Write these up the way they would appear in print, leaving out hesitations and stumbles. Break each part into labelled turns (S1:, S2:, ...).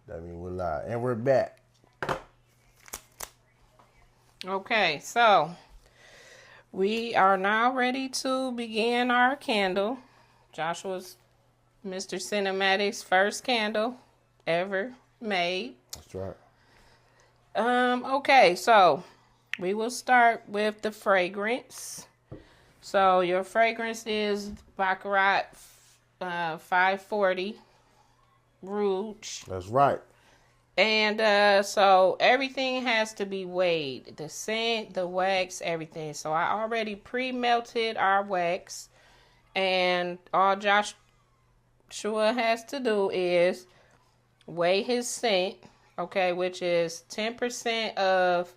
S1: That means we're live. And we're back.
S2: Okay, so we are now ready to begin our candle. Joshua's Mr. Cinematic's first candle ever made.
S1: That's right.
S2: Okay, so we will start with the fragrance. So your fragrance is Baccarat 540 Rouge.
S1: That's right.
S2: And so everything has to be weighed. The scent, the wax, everything. So I already pre-melted our wax. And all Joshua has to do is weigh his scent, okay, which is 10% of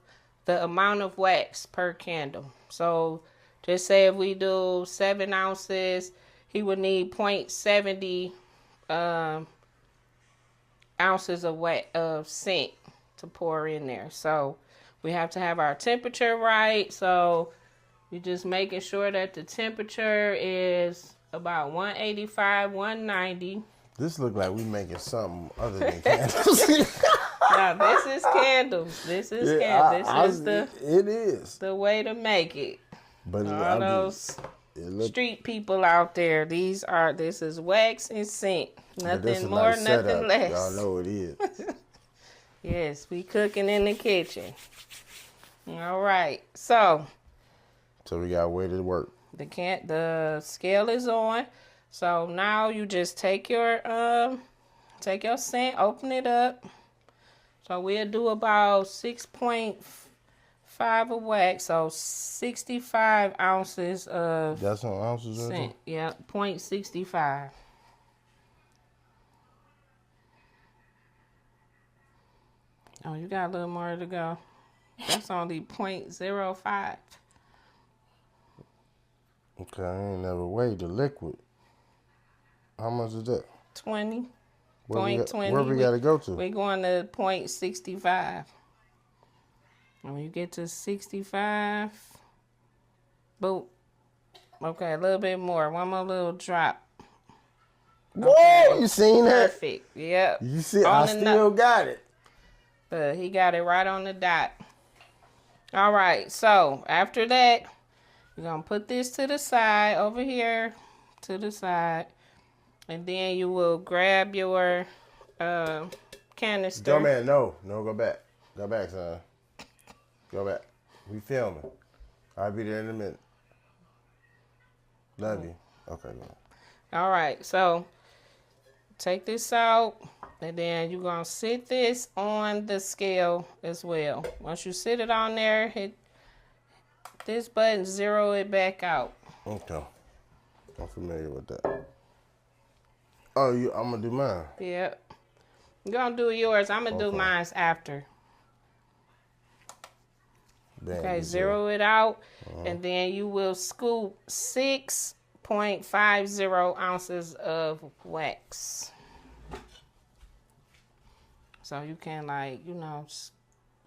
S2: the amount of wax per candle. So just say if we do 7 ounces, he would need 0.70 ounces of scent to pour in there. So we have to have our temperature right. So you're just making sure that the temperature is about 185, 190.
S1: This look like we making something other than candles.
S2: Now this is candles. This is candles.
S1: It is
S2: the way to make it.
S1: But
S2: all those street people out there, this is wax and scent. Nothing more, nothing
S1: setup.
S2: less.
S1: Y'all know it is.
S2: Yes, we cooking in the kitchen. All right, so
S1: we got way to work.
S2: The scale is on. So now you just take your scent, open it up. So we'll do about 6.5 of wax, so 65 ounces of
S1: that's on ounces
S2: scent. Yeah, 0.65. Oh, you got a little more to go. That's only 0.05.
S1: Okay, I ain't never weighed the liquid. How much is that?
S2: 20.
S1: Where we got to go to?
S2: We're going to 0.65. And when you get to 65, boom. Okay, a little bit more. One more little drop.
S1: Whoa, okay. You seen that?
S2: Perfect. Yep.
S1: You see, I still got it.
S2: But he got it right on the dot. All right, so after that, you're going to put this to the side, over here to the side. And then you will grab your canister.
S1: Go, man, no, go back. Go back, son. Go back. We filming. I'll be there in a minute. Love you. Okay, go.
S2: All right, so take this out, and then you're going to sit this on the scale as well. Once you sit it on there, hit this button, zero it back out.
S1: Okay. I'm familiar with that. Oh, I'm going to do mine.
S2: Yep. You're going to do yours. I'm going to do mine after. Okay, zero it out, and then you will scoop 6.50 ounces of wax. So you can,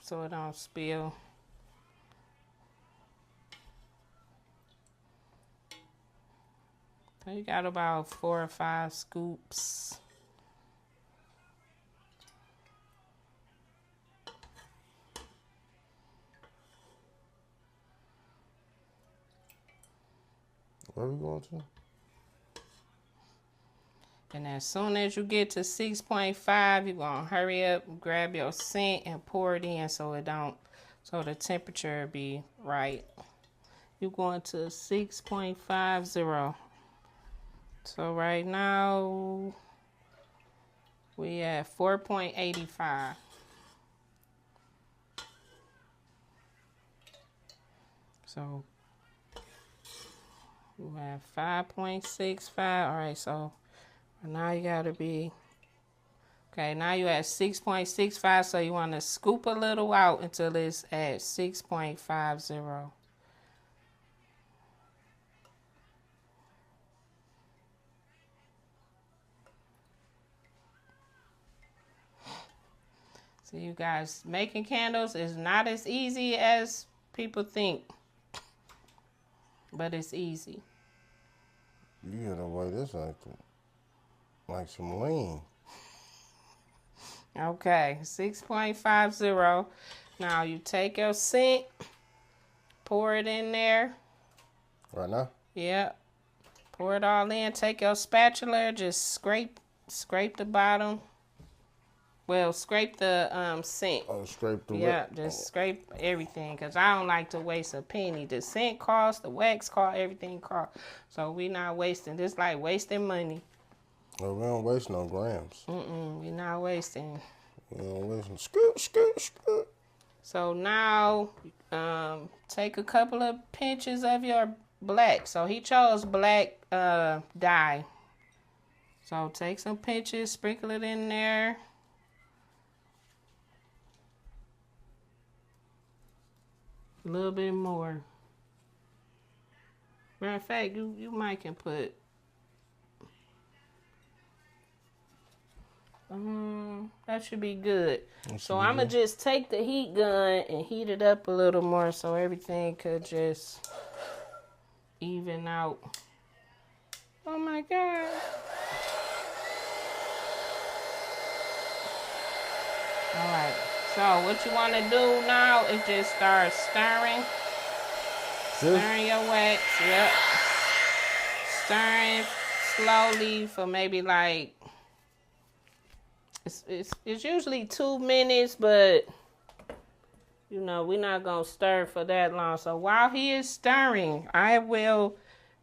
S2: so it don't spill. So you got about 4 or 5 scoops.
S1: Where are we going to?
S2: And as soon as you get to 6.5, you're going to hurry up, grab your scent, and pour it in so the temperature be right. You're going to 6.50. So right now, we at 4.85. So we have 5.65. All right, so now you got to be, okay, now you're at 6.65, so you want to scoop a little out until it's at 6.50. So you guys, making candles is not as easy as people think, but it's easy.
S1: You gotta weigh this like some lean.
S2: Okay, 6.50. Now you take your scent, pour it in there.
S1: Right now?
S2: Yep. Pour it all in. Take your spatula, just scrape the bottom. Well, scrape the scent.
S1: Oh, scrape the
S2: Yeah,
S1: wet.
S2: just scrape everything, because I don't like to waste a penny. The scent cost, the wax cost, everything cost. So we not wasting. This like wasting money.
S1: Oh, we don't waste no grams.
S2: We not wasting.
S1: We don't waste no scoot.
S2: So now, take a couple of pinches of your black. So he chose black dye. So take some pinches, sprinkle it in there. A little bit more. Matter of fact, you might can put. That should be good. So I'm going to just take the heat gun and heat it up a little more so everything could just even out. Oh my God. All right. So what you want to do now is just start stirring. Stirring your wax. Yep. Stirring slowly for maybe like, it's usually 2 minutes, but you know, we're not going to stir for that long. So while he is stirring, I will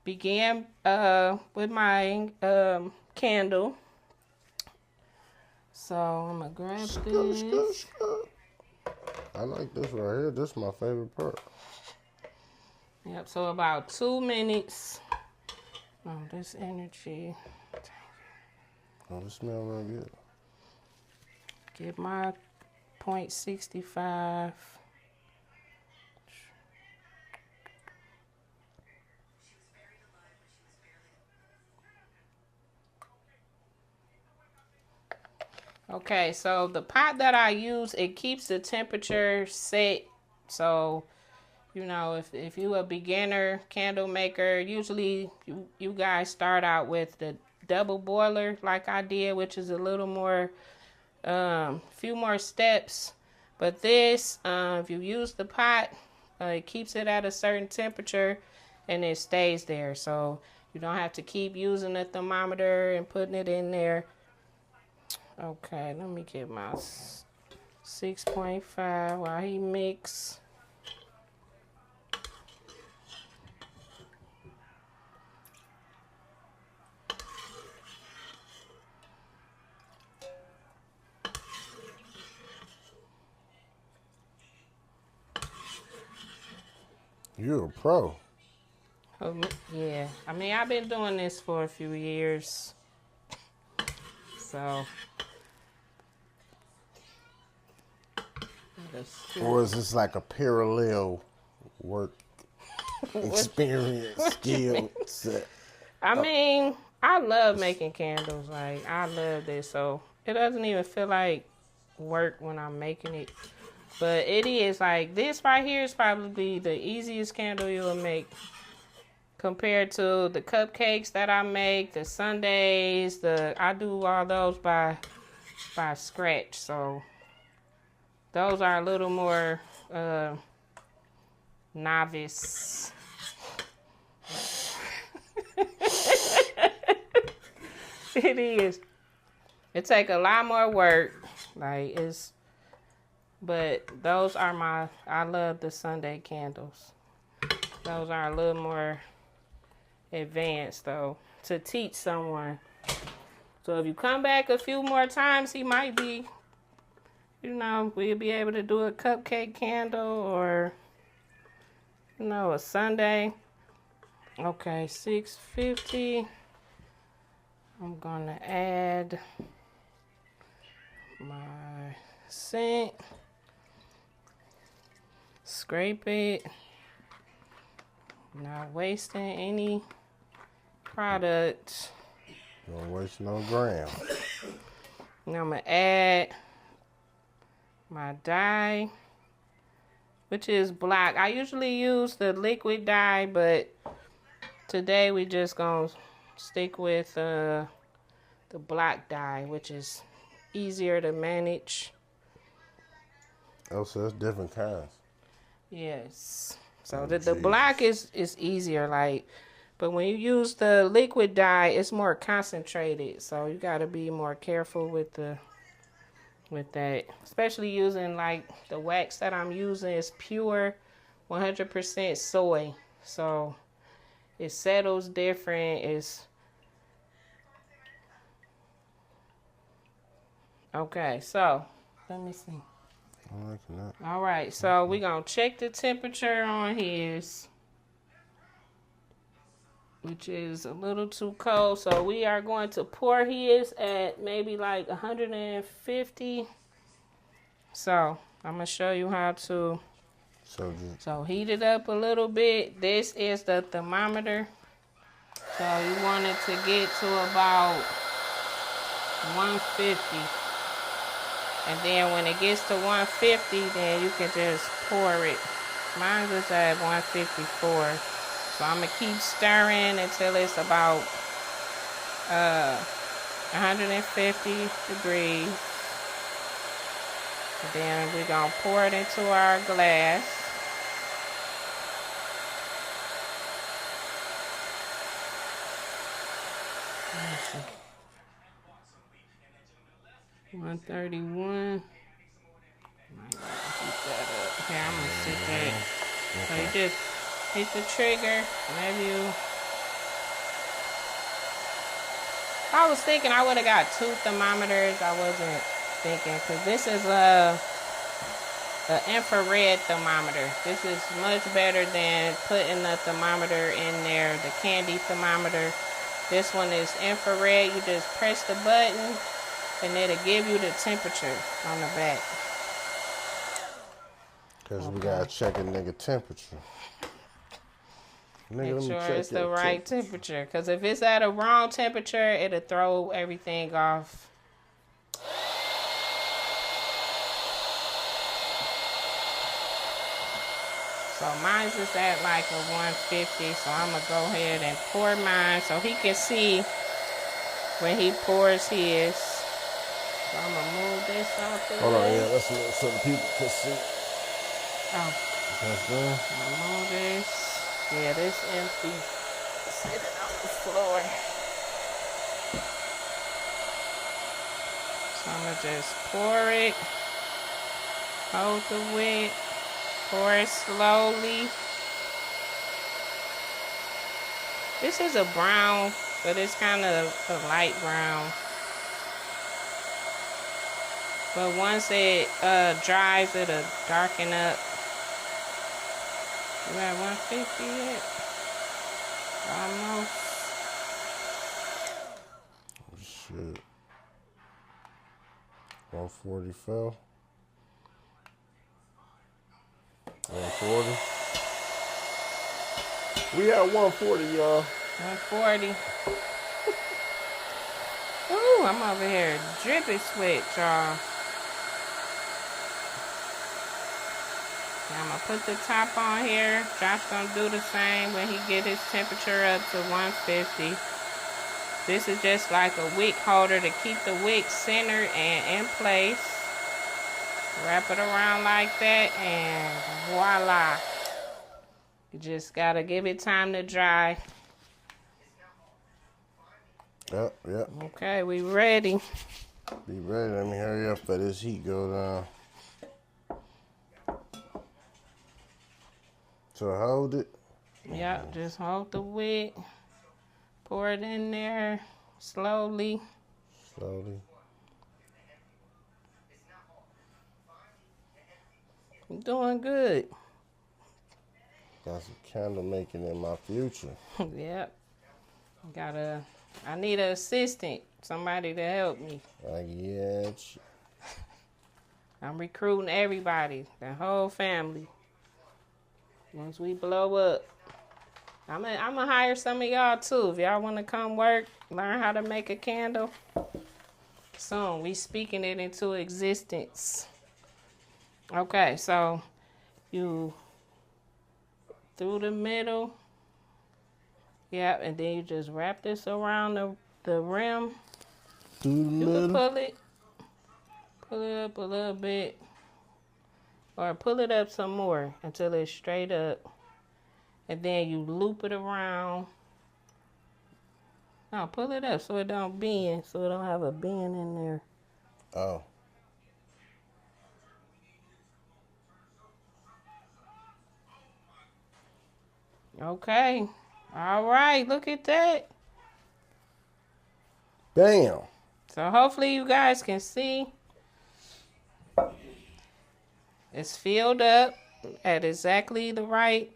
S2: begin with my candle. So I'm going to grab this.
S1: I like this right here. This is my favorite part.
S2: Yep, so about 2 minutes. Oh, this energy.
S1: Oh, this smells real good.
S2: Get my 0.65. Okay, so the pot that I use, it keeps the temperature set. So, you know, if you a beginner candle maker, usually you guys start out with the double boiler like I did, which is a little more, few more steps. But this, if you use the pot, it keeps it at a certain temperature and it stays there. So you don't have to keep using the thermometer and putting it in there. Okay, let me get my 6.5 while he mix.
S1: You're a pro.
S2: Yeah, I mean, I've been doing this for a few years. So.
S1: Or is this like a parallel work experience skill set?
S2: I mean, I love making candles. Like, I love this. So it doesn't even feel like work when I'm making it. But it is like, this right here is probably the easiest candle you'll make compared to the cupcakes that I make, the sundaes, I do all those by scratch. So those are a little more novice. It is. It take a lot more work. Like, but those are I love the Sunday candles. Those are a little more advanced though, to teach someone. So if you come back a few more times, he might be, you know, we'll be able to do a cupcake candle or, you know, a sundae. Okay, 650. I'm gonna add my scent. Scrape it. Not wasting any product.
S1: Don't waste no gram.
S2: And I'm gonna add my dye, which is black. I usually use the liquid dye, but today we just gonna stick with the black dye, which is easier to manage.
S1: Oh, so it's different kinds.
S2: Yes. So
S1: Oh,
S2: the
S1: Jesus.
S2: black is easier, like, but when you use the liquid dye, it's more concentrated. So you got to be more careful with that, especially using like the wax that I'm using is pure 100% soy. So it settles different. It's okay. So let me see.
S1: I like that.
S2: All right. So we're going to check the temperature on his, which is a little too cold. So we are going to pour his at maybe like 150. So I'm going to show you how to. So heat it up a little bit. This is the thermometer. So you want it to get to about 150. And then when it gets to 150, then you can just pour it. Mine is at 154. So I'm going to keep stirring until it's about 150 degrees. And then we're going to pour it into our glass. Let's see. 131. Okay, I'm going to sit that. So you just hit the trigger whenever you. I was thinking I would have got 2 thermometers. I wasn't thinking, because this is a infrared thermometer. This is much better than putting a thermometer in there, the candy thermometer. This one is infrared. You just press the button and it'll give you the temperature on the back.
S1: Because we got to check a nigga temperature.
S2: Make sure it's the right temperature. Because if it's at a wrong temperature, it'll throw everything off. So mine's is at like a 150. So I'm going to go ahead and pour mine so he can see when he pours his. So I'm going to move this out the way.
S1: Hold on, yeah, let's move so the people can see.
S2: Oh.
S1: That's done.
S2: I'm going to move this. Yeah, this empty. Sitting on the floor. So I'm going to just pour it. Hold the wick. Pour it slowly. This is a brown, but it's kind of a light brown. But once it dries, it'll darken up. You at 150 yet? Almost.
S1: Oh, shit. 140 fell. 140. We at 140, y'all.
S2: 140. Ooh, I'm over here dripping sweat, y'all. I'm going to put the top on here. Josh going to do the same when he get his temperature up to 150. This is just like a wick holder to keep the wick centered and in place. Wrap it around like that and voila. You just got to give it time to dry.
S1: Yep.
S2: Okay, we ready.
S1: Be ready. Let me hurry up for this heat go down. So hold it.
S2: Yep, just hold the wick. Pour it in there slowly.
S1: Slowly.
S2: I'm doing good.
S1: Got some candle making in my future.
S2: Yep. I need an assistant. Somebody to help me.
S1: Yeah.
S2: I'm recruiting everybody, the whole family. Once we blow up, I'm gonna hire some of y'all too. If y'all want to come work, learn how to make a candle. Soon, we speaking it into existence. Okay, so you through the middle. Yep, and then you just wrap this around the rim.
S1: Through the middle.
S2: You can pull it. Pull it up a little bit. Or pull it up some more until it's straight up. And then you loop it around. No, pull it up so it don't bend. So it don't have a bend in there.
S1: Oh.
S2: Okay. All right. Look at that.
S1: Bam.
S2: So hopefully you guys can see. It's filled up at exactly the right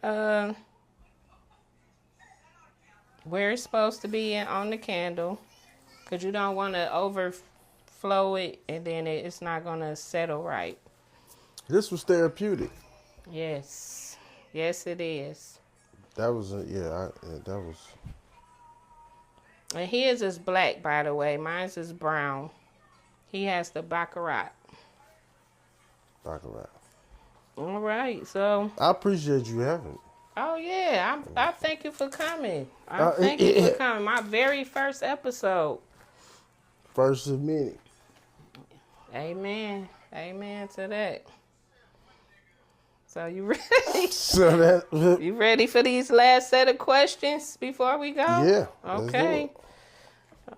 S2: where it's supposed to be on the candle. Because you don't want to overflow it and then it's not going to settle right.
S1: This was therapeutic.
S2: Yes. Yes, it is.
S1: That was that was.
S2: And his is black, by the way. Mine's is brown. He has the baccarat.
S1: Baccarat.
S2: All right, so.
S1: I appreciate you having it.
S2: Oh, yeah. I thank you for coming. I thank you for coming. My very first episode.
S1: First of many.
S2: Amen. Amen to that. So you ready? You ready for these last set of questions before we go?
S1: Yeah.
S2: Okay.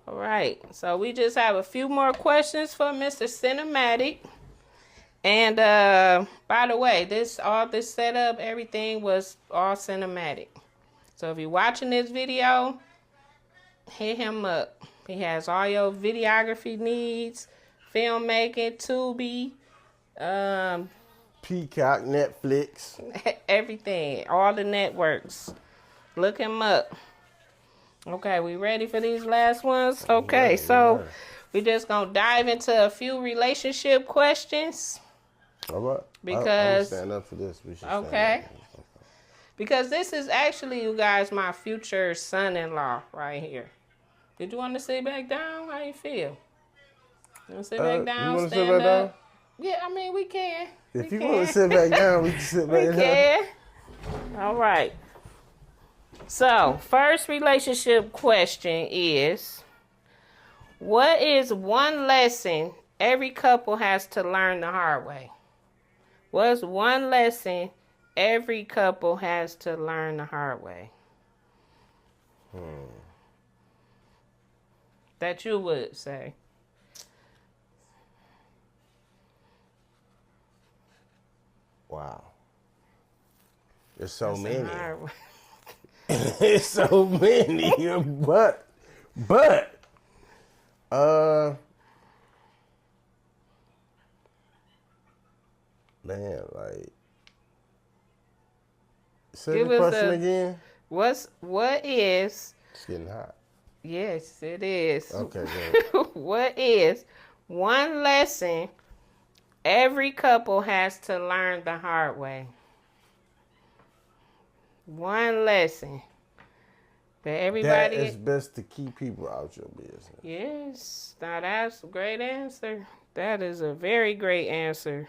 S2: All right. So we just have a few more questions for Mr. Sinematic. And by the way, all this setup, everything was all cinematic. So if you're watching this video, hit him up. He has all your videography needs, filmmaking, Tubi,
S1: Peacock, Netflix,
S2: everything, all the networks. Look him up. Okay, we ready for these last ones? Okay, so we just gonna dive into a few relationship questions.
S1: All right.
S2: Because
S1: I'm stand up for this. We should
S2: okay. Because this is actually, you guys, my future son-in-law right here. Did you want to sit back down? How you feel? You want to sit back down?
S1: You want to
S2: stand
S1: sit back
S2: up?
S1: down?
S2: Yeah, I mean, we can.
S1: If you want to sit back down, we can sit back down.
S2: We can. All right. So, first relationship question is, what is one lesson every couple has to learn the hard way? What's one lesson every couple has to learn the hard way? That you would say.
S1: Wow. There's so many.
S2: It's
S1: There's so many. But, man, like, say the question again.
S2: What is?
S1: It's getting hot.
S2: Yes, it is.
S1: Okay, good.
S2: What is one lesson every couple has to learn the hard way? One lesson. But everybody.
S1: That it's best to keep people out your business.
S2: Yes. Now that's a great answer. That is a very great answer.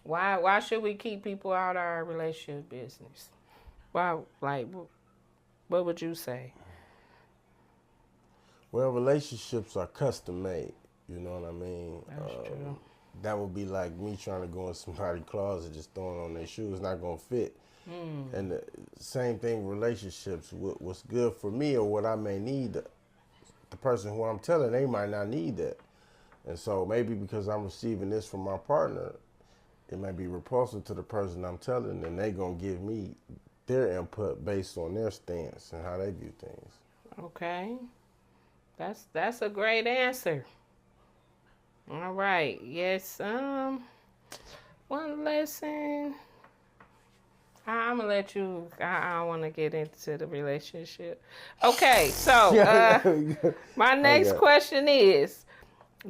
S2: Why should we keep people out of our relationship business? Why, like, what would you say?
S1: Well, relationships are custom made. You know what I mean?
S2: That's true.
S1: That would be like me trying to go in somebody's closet, just throwing on their shoes. It's not going to fit. And the same thing with relationships. What's good for me or what I may need, the person who I'm telling, they might not need that. And so maybe because I'm receiving this from my partner, it might be repulsive to the person I'm telling, and they going to give me their input based on their stance and how they view things.
S2: Okay. That's a great answer. All right. Yes. One lesson. I'm gonna let you. I don't want to get into the relationship. Okay. So my next question is: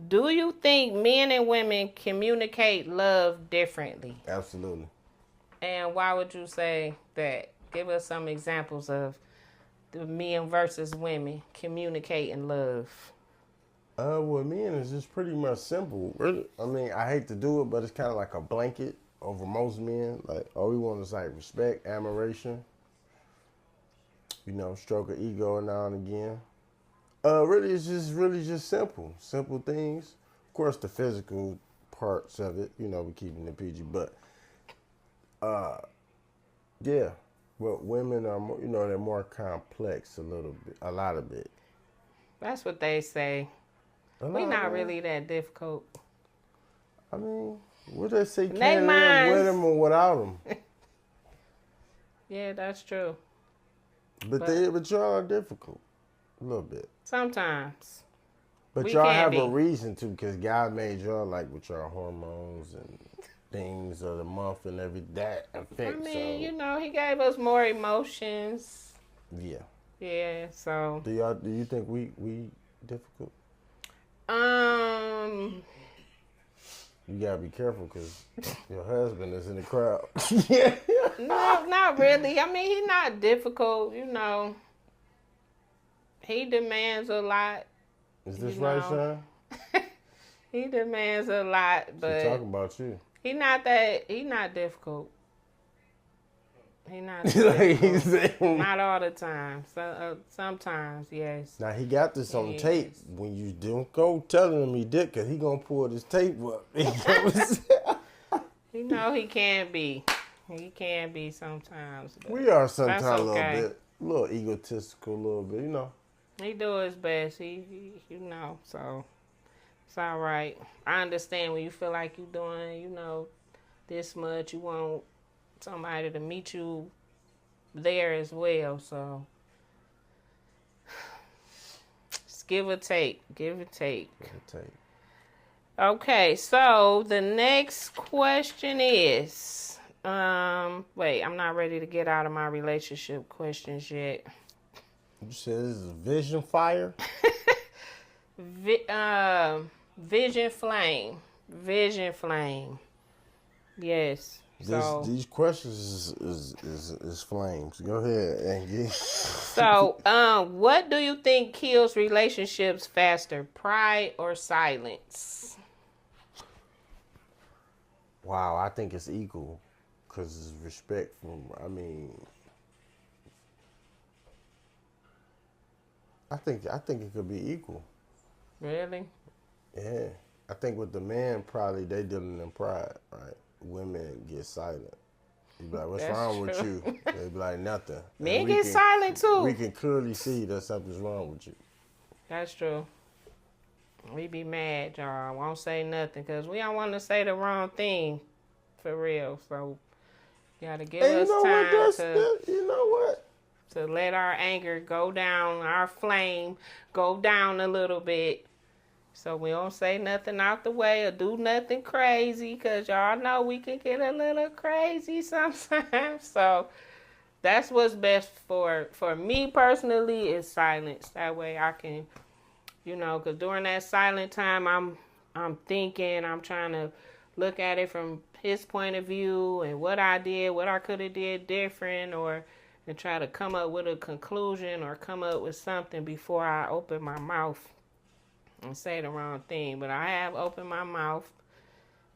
S2: do you think men and women communicate love differently?
S1: Absolutely.
S2: And why would you say that? Give us some examples of the men versus women communicating love.
S1: Well, men is just pretty much simple. Really, I mean, I hate to do it, but it's kind of like a blanket over most men. Like, all we want is like respect, admiration, you know, stroke of ego now and again. Really, it's just really just simple things. Of course, the physical parts of it, we're keeping it PG, but yeah. But women are more, they're more complex a lot of bit.
S2: That's what they say. We not really that difficult.
S1: I mean, what they say,
S2: They
S1: can't live with
S2: minds.
S1: them or without them.
S2: Yeah, that's true.
S1: But y'all are difficult a little bit.
S2: Sometimes.
S1: But
S2: We
S1: y'all
S2: can
S1: have
S2: be.
S1: a reason to, because God made y'all like with your hormones and things of the month and that affect.
S2: I mean,
S1: so
S2: he gave us more emotions.
S1: yeah.
S2: Yeah, so.
S1: Do you think we difficult? You gotta be careful because your husband is in the crowd. Yeah.
S2: No, not really. I mean, he's not difficult, He demands a lot.
S1: Is this right, son?
S2: He demands a lot, but
S1: She talking about you.
S2: He not difficult. He not difficult. Not all the time. So, sometimes, yes.
S1: Now he got this on tape. When you don't go telling him he did, cause he gonna pull this tape up.
S2: He can be. He can be sometimes.
S1: We are sometimes
S2: okay.
S1: a little egotistical, a little bit,
S2: He do his best. He so it's all right. I understand when you feel like you're doing, this much. You want somebody to meet you there as well. So just give or take. Give or take. Okay, so the next question is, wait, I'm not ready to get out of my relationship questions yet.
S1: You said this is vision fire?
S2: Vision flame. Vision flame. Yes.
S1: These questions is flames. Go ahead and get.
S2: So, what do you think kills relationships faster, pride or silence?
S1: Wow, I think it's equal, cause it's respect from. I think it could be equal.
S2: Really?
S1: Yeah, I think with the man probably they dealing in pride, right? Women get silent. You be like, "What's wrong with you?" They be like, "Nothing."
S2: Men get silent too.
S1: We can clearly see that something's wrong with you.
S2: That's true. We be mad, y'all. Won't say nothing because we don't want to say the wrong thing, for real. So you gotta give us time to let our anger go down, our flame go down a little bit. So we don't say nothing out the way or do nothing crazy because y'all know we can get a little crazy sometimes. So that's what's best for me personally is silence. That way I can, because during that silent time I'm thinking, I'm trying to look at it from his point of view and what I did, what I could have did different and try to come up with a conclusion or come up with something before I open my mouth and say the wrong thing. But I have opened my mouth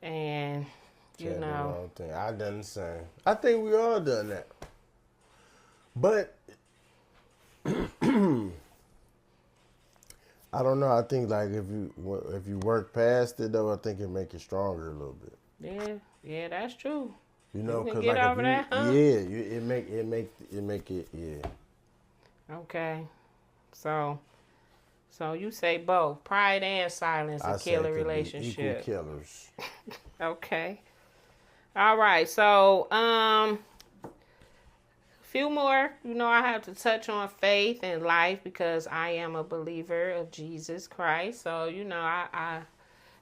S2: and,
S1: the wrong thing. I done the same. I think we all done that. But I don't know. I think like if you work past it though, I think it make you stronger a little bit.
S2: Yeah, that's true.
S1: Cause
S2: get over that, huh?
S1: Yeah, it make it yeah.
S2: Okay, so you say both pride and silence will kill a relationship.
S1: Equal killers.
S2: Okay. All right. So few more. I have to touch on faith and life because I am a believer of Jesus Christ. So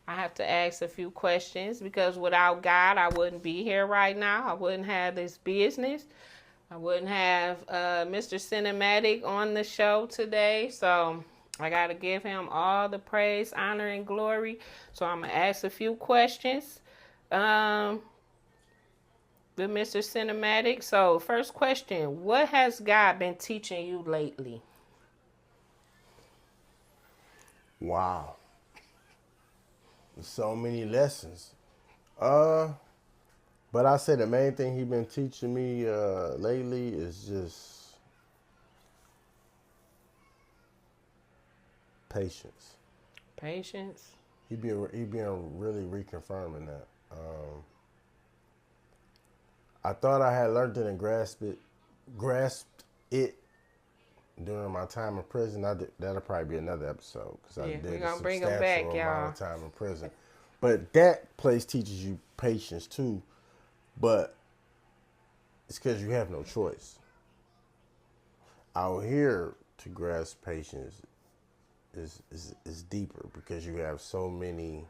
S2: I have to ask a few questions because without God, I wouldn't be here right now. I wouldn't have this business. I wouldn't have Mr. Sinematic on the show today. So I got to give him all the praise, honor, and glory. So I'm going to ask a few questions with Mr. Sinematic. So first question, what has God been teaching you lately?
S1: Wow. So many lessons. But I say the main thing he been teaching me lately is just patience.
S2: Patience.
S1: He being really reconfirming that. I thought I had learned it and grasped it during my time in prison. That'll probably be another episode because I did
S2: we're
S1: a
S2: gonna bring them back,
S1: substantial
S2: y'all.
S1: amount of time in prison. But that place teaches you patience too, but it's because you have no choice. Out here, to grasp patience is deeper because you have so many.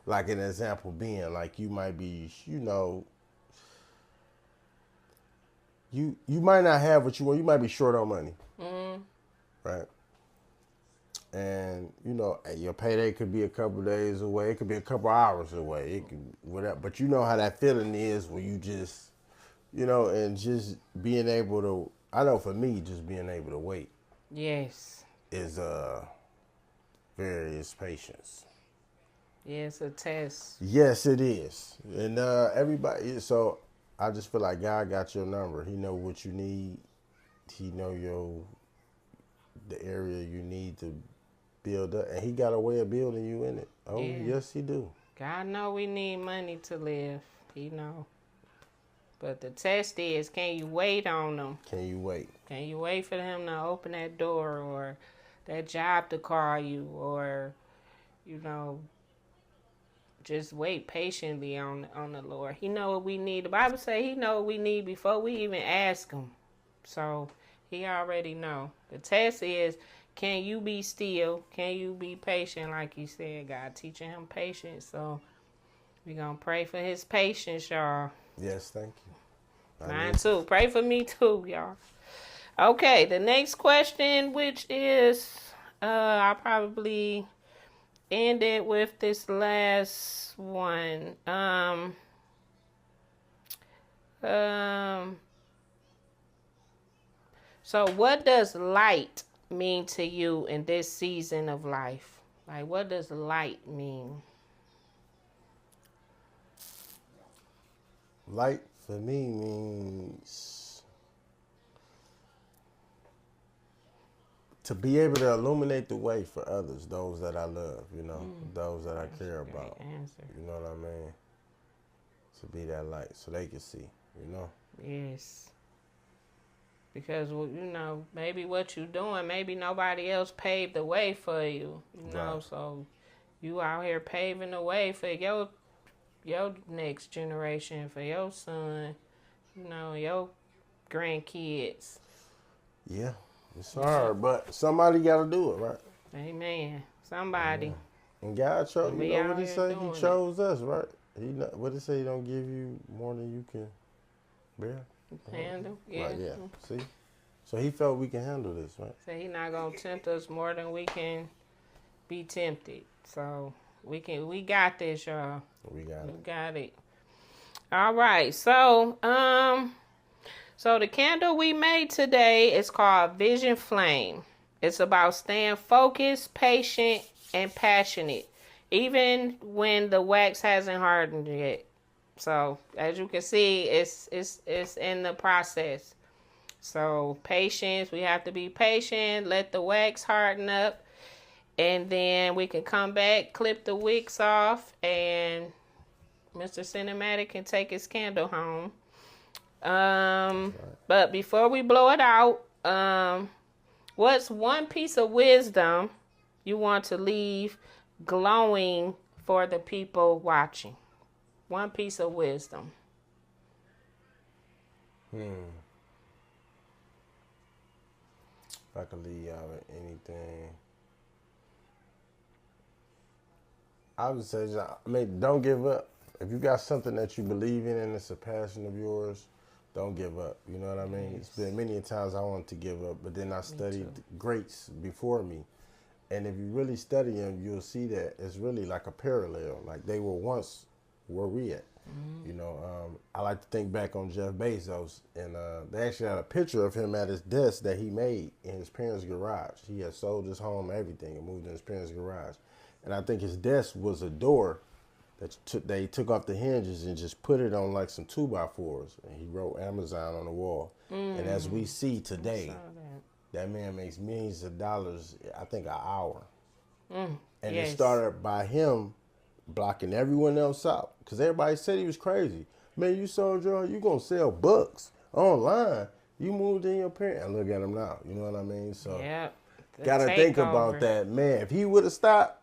S1: Like an example being, like you might be, you might not have what you want. You might be short on money, right? And your payday could be a couple days away. It could be a couple hours away. It could whatever. But you know how that feeling is when you just, and just being able to. I know for me, just being able to wait.
S2: Yes.
S1: Is various patience.
S2: Yeah, it's a test.
S1: Yes, it is, and everybody. So I just feel like God got your number. He know what you need. He know the area you need to build up, and He got a way of building you in it. Oh, yeah. Yes, He do.
S2: God know we need money to live. He know. But the test is, can you wait on them?
S1: Can you wait?
S2: Can you wait for Him to open that door or that job to call you or, just wait patiently on the Lord. He know what we need. The Bible say He know what we need before we even ask Him. So He already know. The test is, can you be still? Can you be patient? Like He said, God teaching him patience. So we're going to pray for his patience, y'all.
S1: Yes, thank you.
S2: Mine too. Pray for me too, y'all. Okay, the next question, which is, I'll probably end it with this last one. So what does light mean to you in this season of life? Like, what does light mean?
S1: Light for me means to be able to illuminate the way for others, those that I love, those that I care about.
S2: Answer.
S1: You know what I mean? To be that light so they can see,
S2: Yes. Because, maybe what you're doing, maybe nobody else paved the way for you,
S1: Right.
S2: So you out here paving the way for your next generation, for your son, your grandkids.
S1: Yeah, it's hard, but somebody got to do it, right?
S2: Amen. Somebody.
S1: Yeah. And God chose, what He say? He chose us, right? What He say? He don't give you more than you can bear.
S2: Handle, yeah.
S1: Right, yeah. See? So He felt we can handle this, right?
S2: So He not going to tempt us more than we can be tempted. So we got this, y'all.
S1: We
S2: got it. All right. So, so the candle we made today is called Vision Flame. It's about staying focused, patient, and passionate, even when the wax hasn't hardened yet. So as you can see, it's in the process. So patience, we have to be patient, let the wax harden up, and then we can come back, clip the wicks off, and Mr. Sinematic can take his candle home. But before we blow it out, what's one piece of wisdom you want to leave glowing for the people watching? One piece of wisdom.
S1: If I could leave out with anything, I would say, don't give up. If you got something that you believe in and it's a passion of yours, don't give up. You know what I mean? Yes. It's been many times I wanted to give up, but then I studied greats before me. And if you really study them, you'll see that it's really like a parallel. Like they were once where we at. I like to think back on Jeff Bezos, and they actually had a picture of him at his desk that he made in his parents' garage. He had sold his home, everything, and moved in his parents' garage. And I think his desk was a door that they took off the hinges and just put it on like some 2x4s. And he wrote Amazon on the wall. And as we see today, that man makes millions of dollars, I think, an hour. And
S2: yes.
S1: it started by him blocking everyone else out. Because everybody said he was crazy. Man, you sold you gonna sell books online. You moved in your parents. And look at him now. You know what I mean? So
S2: Yeah.
S1: gotta think about that. Man, if he would have stopped,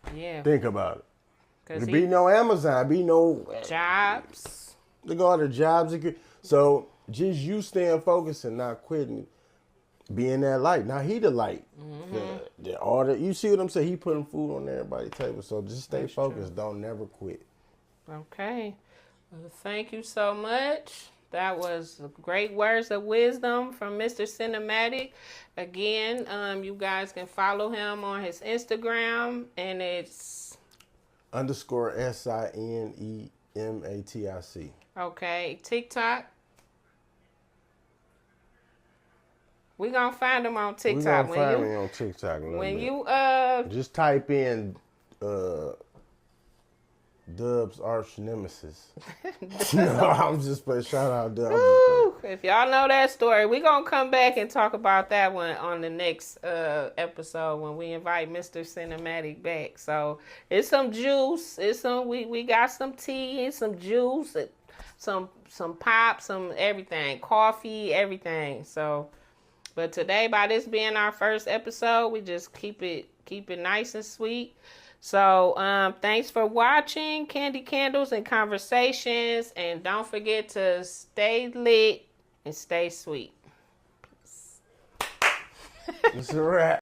S1: think about it. There'd be no Amazon, be no
S2: jobs.
S1: Look at all the jobs. So just you staying focused and not quitting, being that light. Now he the light. You see what I'm saying? He putting food on everybody's table. So just stay focused. True. Don't never quit.
S2: Okay. Well, thank you so much. That was great words of wisdom from Mr. Sinematic. Again, you guys can follow him on his Instagram, and it's
S1: _SINEMATIC.
S2: Okay. TikTok. We're going to find him on TikTok.
S1: We're going to find me on TikTok.
S2: When you
S1: just type in Dub's arch nemesis. No, I'm just playing. Shout out Dub.
S2: If y'all know that story, we're going to come back and talk about that one on the next episode when we invite Mr. Sinematic back. So it's some juice. It's some we got some tea and some juice, some pop, some everything, coffee, everything. So, but today, by this being our first episode, we just keep it nice and sweet. So, thanks for watching Candy Candles and Conversations. And don't forget to stay lit and stay sweet. Peace.
S1: It's a wrap.